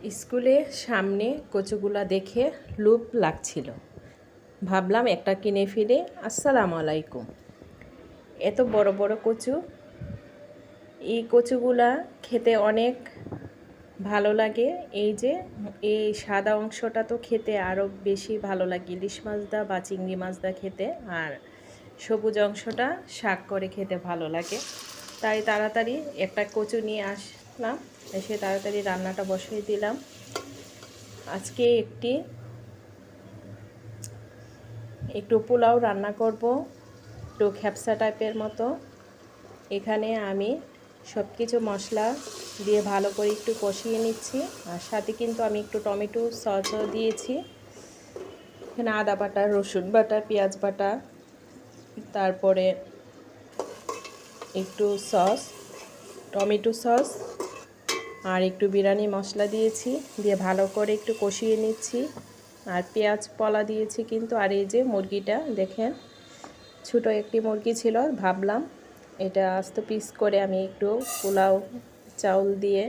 স্কুলে সামনে কচুগুলা দেখে লোভ লাগছিল। ভাবলাম একটা কিনে ফেলে। আসসালামু আলাইকুম। এত বড় বড় কচু, এই কচুগুলা খেতে অনেক ভালো লাগে। এই সাদা অংশটা তো খেতে আরও বেশি ভালো লাগে ইলিশ মাছ দা বা চিংড়ি মাছ দা খেতে, আর সবুজ অংশটা শাক করে খেতে ভালো লাগে। তাই তাড়াতাড়ি একটা কচু নিয়ে আসলাম, এসে তাড়াতাড়ি রান্নাটা বসিয়ে দিলাম। আজকে একটু পোলাও রান্না করব, একটু খ্যাপসা টাইপের মতো। এখানে আমি সব কিছু মশলা দিয়ে ভালো করে একটু কষিয়ে নিচ্ছি, আর সাথে কিন্তু আমি একটু টমেটো সসও দিয়েছি। এখানে আদা বাটা, রসুন বাটা, পেঁয়াজ বাটা, তারপরে একটু সস, টমেটো সস আর একটু বিরিয়ানি মশলা দিয়েছি, দিয়ে ভালো করে একটু কষিয়ে নিচ্ছি। আর পেঁয়াজ পলা দিয়েছি কিন্তু। আর এই যে মুরগিটা দেখেন, ছোটো একটি মুরগি ছিল, ভাবলাম এটা আস্ত পিস করে আমি একটু পোলাও চাউল দিয়ে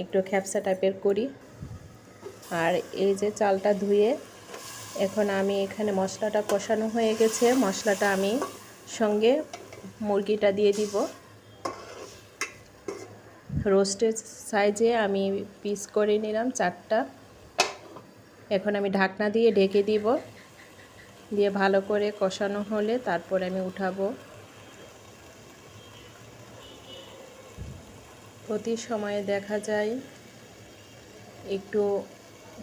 একটু খ্যাপসা টাইপের করি। আর এই যে চালটা ধুয়ে এখন আমি এখানে মশলাটা কষানো হয়ে গেছে, মশলাটা আমি সঙ্গে মুরগিটা দিয়ে দিব। রোস্টেড সাইজে আমি পিস করে নিলাম 4টা। এখন আমি ঢাকনা দিয়ে ঢেকে দিব, দিয়ে ভালো করে কষানো হলে তারপর আমি উঠাবো। প্রতি সময়ে দেখা যায় একটু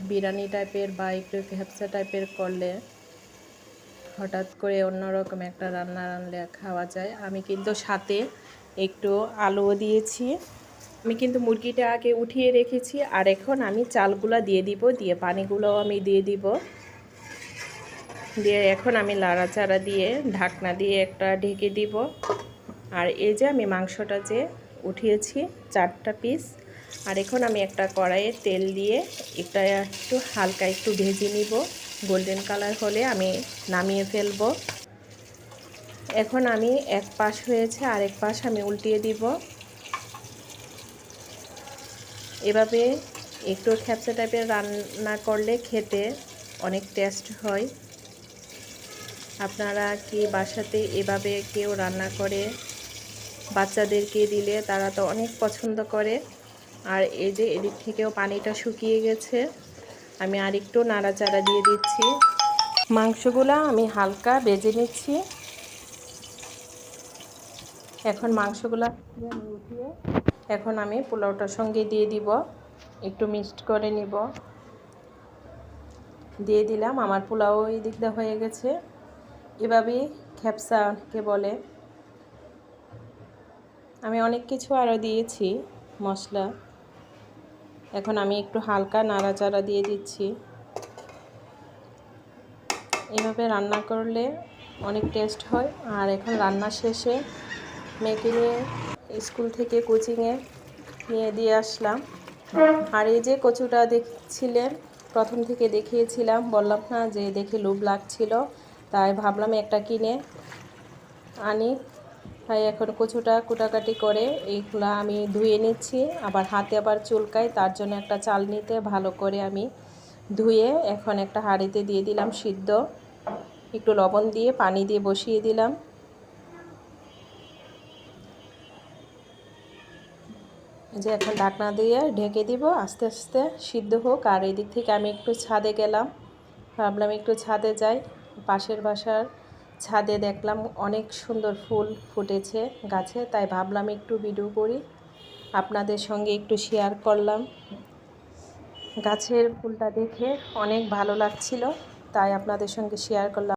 বিরিয়ানি টাইপের বা একটু খ্যাপসা টাইপের করলে হঠাৎ করে অন্যরকম একটা রান্না রান্নলে খাওয়া যায়। আমি কিন্তু সাথে একটু আলুও দিয়েছি। আমি কিন্তু মুরগিটা আগে উঠিয়ে রেখেছি, আর এখন আমি চালগুলা দিয়ে দিব, দিয়ে পানিগুলোও আমি দিয়ে দিব, দিয়ে এখন আমি লাড়াচাড়া দিয়ে ঢাকনা দিয়ে একটা ঢেকে দিব। আর এই যে আমি মাংসটা যে উঠিয়েছি 4টা পিস, আর এখন আমি একটা কড়াইয়ে তেল দিয়ে এটা একটু হালকা একটু ভেজে নিব। গোল্ডেন কালার হলে আমি নামিয়ে ফেলব। এখন আমি এক পাশ হয়েছে, আরেক পাশ আমি উল্টিয়ে দিব। এভাবে একটু খ্যাপসা টাইপের রান্না করলে খেতে অনেক টেস্ট হয়। আপনারা কি বাসাতে এভাবে কেউ রান্না করে বাচ্চাদেরকে দিলে তারা তো অনেক পছন্দ করে। আর এই যে এদিক থেকেও পানিটা শুকিয়ে গেছে, আমি আরেকটু নাড়াচাড়া দিয়ে দিচ্ছি। মাংসগুলা আমি হালকা ভেজে নিচ্ছি। এখন মাংসগুলা উঠিয়ে এখন আমি পোলাওটার সঙ্গে দিয়ে দিব, একটু মিক্সড করে নিব। দিয়ে দিলাম, আমার পোলাও এই দিকটা হয়ে গেছে। এভাবেই খ্যাপসাকে বলে। আমি অনেক কিছু আরও দিয়েছি মশলা। এখন আমি একটু হালকা নাড়াচাড়া দিয়ে দিচ্ছি। এভাবে রান্না করলে অনেক টেস্ট হয়। আর এখন রান্না শেষে মেয়েকে নিয়ে স্কুল থেকে কোচিংয়ে নিয়ে দিয়ে আসলাম। আর এই যে কচুটা দেখছিলেন, প্রথম থেকে দেখিয়েছিলাম, বললাম না যে দেখে লোভ লাগছিল, তাই ভাবলাম একটা কিনে আনি। তাই এখন কচুটা কুটাকাটি করে এইগুলা আমি ধুয়ে নিচ্ছি। আবার হাতে আবার চুলকায়, তার জন্য একটা চালনিতে ভালো করে আমি ধুয়ে এখন একটা হাঁড়িতে দিয়ে দিলাম সিদ্ধ, একটু লবণ দিয়ে পানি দিয়ে বসিয়ে দিলাম। যে এখন ঢাকনা দিয়ে ঢেকে দিব, আস্তে আস্তে সিদ্ধ হোক। আর এই দিক থেকে আমি একটু ছাদে গেলাম, ভাবলাম একটু ছাদে যাই। পাশের বাসার ছাদে দেখলাম অনেক সুন্দর ফুল ফুটেছে গাছে, তাই ভাবলাম একটু ভিডিও করি, আপনাদের সঙ্গে একটু শেয়ার করলাম। গাছের ফুলটা দেখে অনেক ভালো লাগছিল, তাই আপনাদের সঙ্গে শেয়ার করলাম।